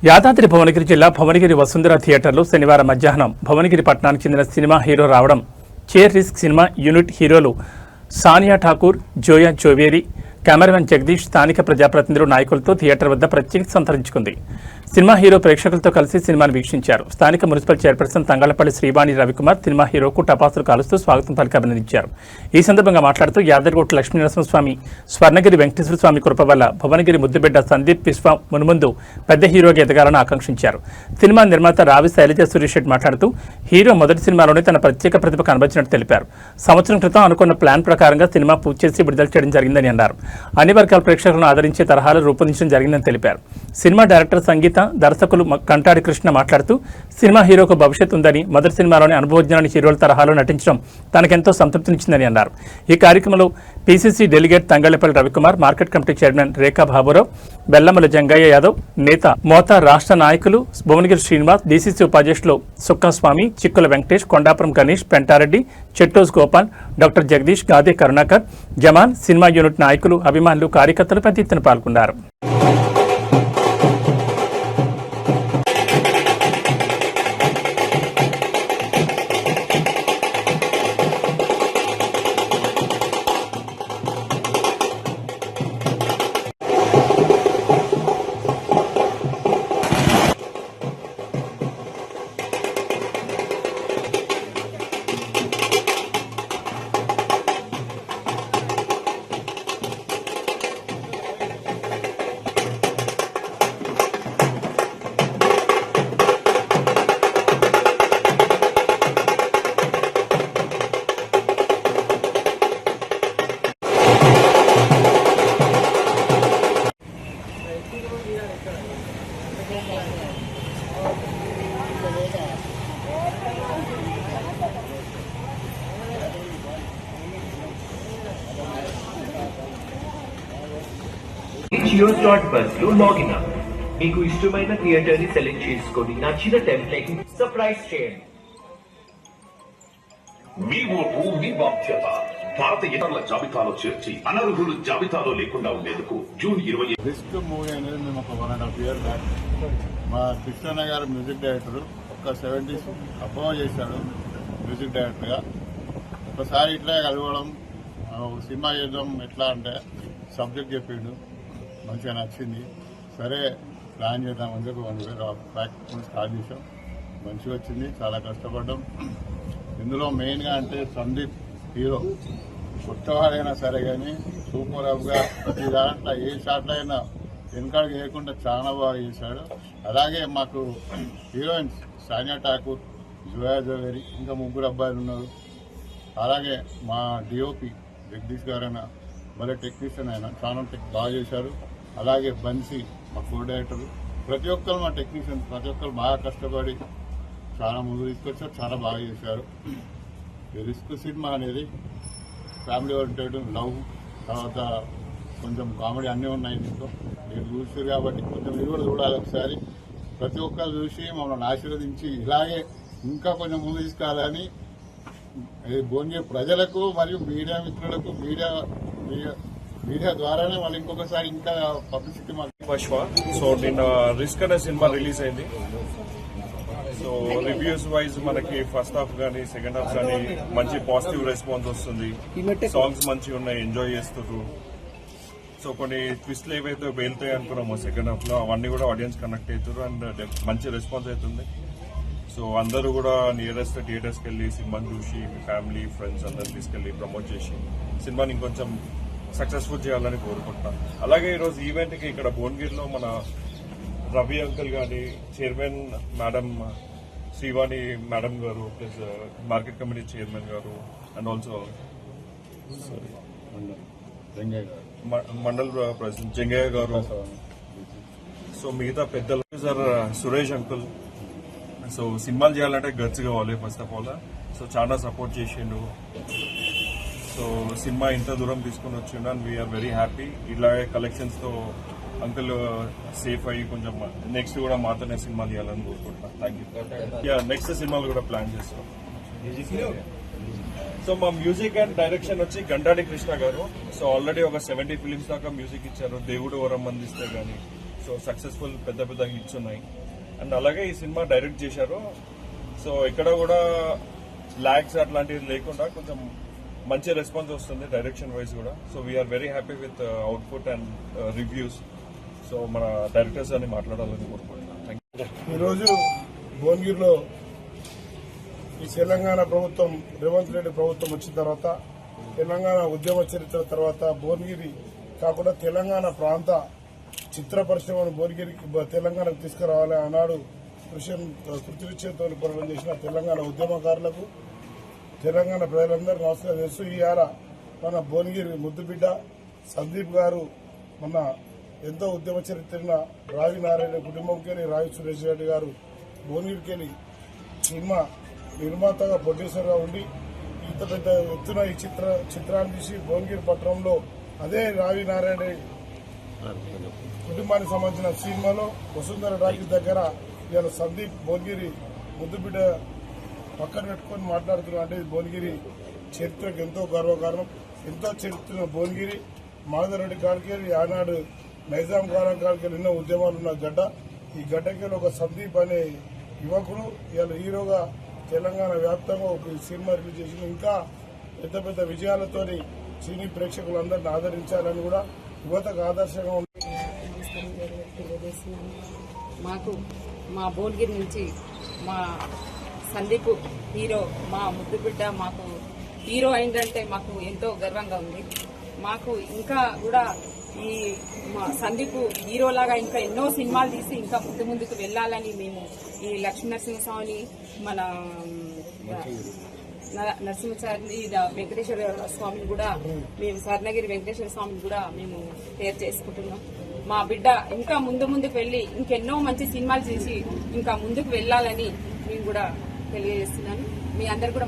యాదాద్రి భువనగిరి జిల్లా భువనగిరి వసుంధర థియేటర్లో శనివారం మధ్యాహ్నం భువనగిరి పట్టణానికి చెందిన సినిమా హీరో రావడం చైర్ రిస్క్ సినిమా యూనిట్ హీరోలు సానియా ఠాకూర్, జోయా జోవేరి, కెమెరామెన్ జగదీష్ స్థానిక ప్రజాప్రతినిధులు నాయకులతో థియేటర్ వద్ద ప్రత్యేకత సంతరించుకుంది. సినిమా హీరో ప్రేక్షకులతో కలిసి సినిమాను వీక్షించారు. స్థానిక municipal chairperson Thangallapalli Srivani Ravikumar cinema హీరోకు టపాసులు కాలుస్తూ స్వాగతం పలికి అభినందించారు. ఈ సందర్భంగా మాట్లాడుతూ యాదగిరిగుట్ట లక్ష్మీనరసింహస్వామి, స్వర్ణగిరి వెంకటేశ్వర స్వామి కృప వల్ల భువనగిరి ముద్దుబిడ్డ సందీప్ విశ్వ మున్ముందు పెద్ద హీరోగా ఎదగాలని ఆకాంక్షించారు. సినిమా నిర్మాత రావి శైలజ సురేష్ రెడ్డి మాట్లాడుతూ హీరో మొదటి సినిమాలోనే తన ప్రత్యేక ప్రతిభ కనబరిచినట్టు తెలిపారు. సంవత్సరం క్రితం అనుకున్న ప్లాన్ ప్రకారంగా సినిమా పూర్తి చేసి విడుదల చేయడం జరిగిందని అన్నారు. అన్ని వర్గాల ప్రేక్షకులను ఆదరించే తరహాలో రూపొందించడం జరిగిందని తెలిపారు. సినిమా డైరెక్టర్, సంగీత దర్శకులు కంటాడి కృష్ణ మాట్లాడుతూ సినిమా హీరోకు భవిష్యత్తు ఉందని, మొదటి సినిమాలోని అనుభవజ్ఞాని హీరోల తరహాలో నటించడం తనకెంతో సంతృప్తినిచ్చిందని అన్నారు. ఈ కార్యక్రమంలో PCC delegate Thangallapalli Ravikumar, market committee chairman Rekha Baburao, Bellamala Jangaiah Yadav, నేత మోతా రాష్ట్ర నాయకులు భువనగిరి శ్రీనివాస్, డీసీసీ ఉపాధ్యక్షులు Sukkaswamy, Chikkula Venkatesh, Kondapuram Ganesh, Pentareddy, Chettoj Gopal, doctor Jagadish, Gade Karunakar, Zaman, cinema unit నాయకులు, అభిమానులు, కార్యకర్తలు పెద్ద ఎత్తున పాల్గొన్నారు. Buzz లో లాగిన్ అవ్వండి. మీకు ఇష్టమైన థియేటర్ ని సెలెక్ట్ చేసుకొని నచ్చిన టెంప్లెట్ ని సర్ప్రైజ్ చేయండి. మీ ఓటు మీ బాధ్యత. భారత ఎన్నికల జాబితాలో చేర్చి అనర్హులు జాబితాలో లేకుండా ఉండేందుకు జూన్ 20 రిస్క్ మూవీ అనేది మేము ఒక 1.5 years బ్యాక్ మా కృష్ణన్న గారు మ్యూజిక్ డైరెక్టర్ ఒక 70s అప్రూవ్ చేశాడు మ్యూజిక్ డైరెక్టర్గా. ఒకసారి ఇట్లా కలవడం, సినిమా చేద్దాం ఎట్లా అంటే సబ్జెక్ట్ చెప్పిండు, మంచిగా నచ్చింది. సరే ప్లాన్ చేద్దామని చెప్పి 1 year బ్యాక్ స్టార్ట్ చేసాం. మంచిగా వచ్చింది, చాలా కష్టపడ్డాం. ఇందులో మెయిన్గా అంటే సందీప్ హీరో కొత్తవాడైనా సరే కానీ సూపర్ అప్గా ప్రతి దాంట్లో ఏ షాట్లో అయినా వెనకాడ చేయకుండా చాలా బాగా చేశాడు. అలాగే మాకు హీరోయిన్స్ సానియా ఠాకూర్, జోయా జోవేరి, ఇంకా 3 అబ్బాయిలు ఉన్నారు. అలాగే మా డిఓపి జగదీష్ గారైనా భలే టెక్నీషియన్ అయినా చాలా బాగా చేశారు. అలాగే బన్సీ మా కో డైరెక్టర్, ప్రతి ఒక్కరు మా టెక్నీషియన్స్ ప్రతి ఒక్కరు బాగా కష్టపడి చాలా ముందు తీసుకొచ్చారు, చాలా బాగా చేశారు. రిస్క్ సినిమా అనేది ఫ్యామిలీ ఓరియంటెడ్, లవ్, తర్వాత కొంచెం కామెడీ అన్నీ ఉన్నాయి. దీంట్లో మీరు చూసారు కాబట్టి కొంచెం మీరు కూడా చూడాలి ఒకసారి. ప్రతి ఒక్కరు చూసి మమ్మల్ని ఆశీర్వదించి ఇలాగే ఇంకా కొంచెం ముందు తీసుకురావాలని భువనగిరి ప్రజలకు మరియు మీడియా మిత్రులకు మీడియా ద్వారానే వాళ్ళు ఇంకొకసారి ఇంకా పబ్లిసిటీ సో నిన్న రిస్క్ అనే సినిమా రిలీజ్ అయింది. సో రివ్యూస్ వైజ్ మనకి ఫస్ట్ హాఫ్ కానీ సెకండ్ హాఫ్ కానీ మంచి పాజిటివ్ రెస్పాన్స్ వస్తుంది. సాంగ్స్ మంచిగా ఉన్నాయి, ఎంజాయ్ చేస్తారు. సో కొన్ని ట్విస్ట్లు ఏవైతే వెళ్తాయి అనుకున్నామో సెకండ్ హాఫ్ లో అవన్నీ కూడా ఆడియన్స్ కనెక్ట్ అవుతారు అండ్ మంచి రెస్పాన్స్ అవుతుంది. సో అందరూ కూడా నియరెస్ట్ థియేటర్స్కి వెళ్ళి సినిమాని చూసి మీ ఫ్యామిలీ ఫ్రెండ్స్ అందరు తీసుకెళ్లి ప్రమోట్ చేసి సినిమాని ఇంకొంచెం సక్సెస్ఫుల్ చేయాలని కోరుకుంటున్నాను. అలాగే ఈరోజు ఈవెంట్కి ఇక్కడ భువనగిరిలో మన రవి అంకుల్ గాని, చైర్మన్ మేడం శ్రీవాణి మేడం గారు, ప్లస్ మార్కెట్ కమిటీ చైర్మన్ గారు and also mandal president Jangaiah గారు, సో మిగతా పెద్దలు, సార్ సురేష్ అంకుల్. సో సినిమాలు చేయాలంటే గట్స్ కావాలి ఫస్ట్ ఆఫ్ ఆల్. సో చాలా సపోర్ట్ చేసిండు. సో సినిమా ఇంత దూరం తీసుకుని వచ్చిండు అండ్ వీఆర్ వెరీ హ్యాపీ. ఇలాగే కలెక్షన్స్ తో అంకుల్ సేఫ్ అయ్యి కొంచెం నెక్స్ట్ కూడా మాతోనే సినిమాలు చేయాలని కోరుకుంటున్నాను. Thank you. నెక్స్ట్ సినిమాలు కూడా ప్లాన్ చేస్తాం. సో మా మ్యూజిక్ అండ్ డైరెక్షన్ వచ్చి కంటాడి కృష్ణ గారు. సో ఆల్రెడీ ఒక 70 ఫిలిమ్స్ దాకా మ్యూజిక్ ఇచ్చారు. దేవుడు వరం అందిస్తే గానీ, సో సక్సెస్ఫుల్ పెద్ద పెద్ద హిట్స్ ఉన్నాయి. అండ్ అలాగే ఈ సినిమా డైరెక్ట్ చేశారు. సో ఇక్కడ కూడా లాగ్స్ అట్లాంటివి లేకుండా కొంచెం మంచి రెస్పాన్స్ వస్తుంది డైరెక్షన్ వైజ్ కూడా. So we are very happy with output and reviews. So మన డైరెక్టర్స్ అని మాట్లాడాలని కోరుకుంటున్నాను. Thank you. ఈరోజు భువనగిరిలో ఈ తెలంగాణ ప్రభుత్వం రేవంత్ రెడ్డి ప్రభుత్వం వచ్చిన తర్వాత తెలంగాణ ఉద్యమ చరిత్ర తర్వాత భువనగిరి కాకుండా తెలంగాణ ప్రాంత చిత్ర పరిశ్రమను భువనగిరికి తెలంగాణకు తీసుకురావాలి ఆనాడు కృతనిశ్చయంతో పోరాటం చేసిన తెలంగాణ ఉద్యమకారులకు తెలంగాణ ప్రజలందరూ నమస్కారం చేస్తూ ఇవాళ మన భువనగిరి ముద్దుబిడ్డ సందీప్ గారు మన ఎంతో ఉద్యమ చరిత్ర రావి నారాయణ కుటుంబంకి వెళ్ళి రావి సురేష్ రెడ్డి గారు భువనగిరికి వెళ్ళి సినిమా నిర్మాతగా ప్రొడ్యూసర్గా ఉండి ఇంత పెద్ద ఎత్తున ఈ చిత్రాన్ని తీసి భువనగిరి పట్టణంలో అదే రావి నారాయణ కుటుంబానికి సంబంధించిన సినిమాలో వసుంధర టాకీస్ దగ్గర ఇవాళ సందీప్ భువనగిరి ముద్దుబిడ్డ పక్కన పెట్టుకొని మాట్లాడుతున్నాం. అంటే భువనగిరి చరిత్రకు ఎంతో గర్వకారణం. ఎంతో చరిత్ర భువనగిరి మాధవరెడ్డి కాడికి ఆనాడు నైజాం కాలం కాడికి ఎన్నో ఉద్యమాలు ఉన్న గడ్డ. ఈ గడ్డకి ఒక సందీప్ అనే యువకుడు ఇవాళ హీరోగా తెలంగాణ వ్యాప్తంగా ఒక సినిమా రిలీజ్ చేసిన ఇంకా పెద్ద పెద్ద విజయాలతోని సినీ ప్రేక్షకులందరినీ ఆదరించాలని కూడా యువతకు ఆదర్శంగా ఉంది. మాకు మా భువనగిరి నుంచి మా సందీప్ హీరో, మా ముద్దుబిడ్డ మాకు హీరో అయిందంటే మాకు ఎంతో గర్వంగా ఉంది. మాకు ఇంకా కూడా ఈ మా సందీప్ హీరోలాగా ఇంకా ఎన్నో సినిమాలు తీసి ఇంకా ముందుకు వెళ్లాలని మేము ఈ లక్ష్మీనరసింహస్వామిని మన నరసింహచారి వెంకటేశ్వర స్వామిని కూడా మేము స్వర్ణగిరి వెంకటేశ్వర స్వామిని కూడా మేము పేరు చేసుకుంటున్నాం. మా బిడ్డ ఇంకా ముందుకు వెళ్లి ఇంకెన్నో మంచి సినిమాలు చేసి ఇంకా ముందుకు వెళ్లాలని మేము కూడా తెలియజేస్తున్నాను. మీ అందరు కూడా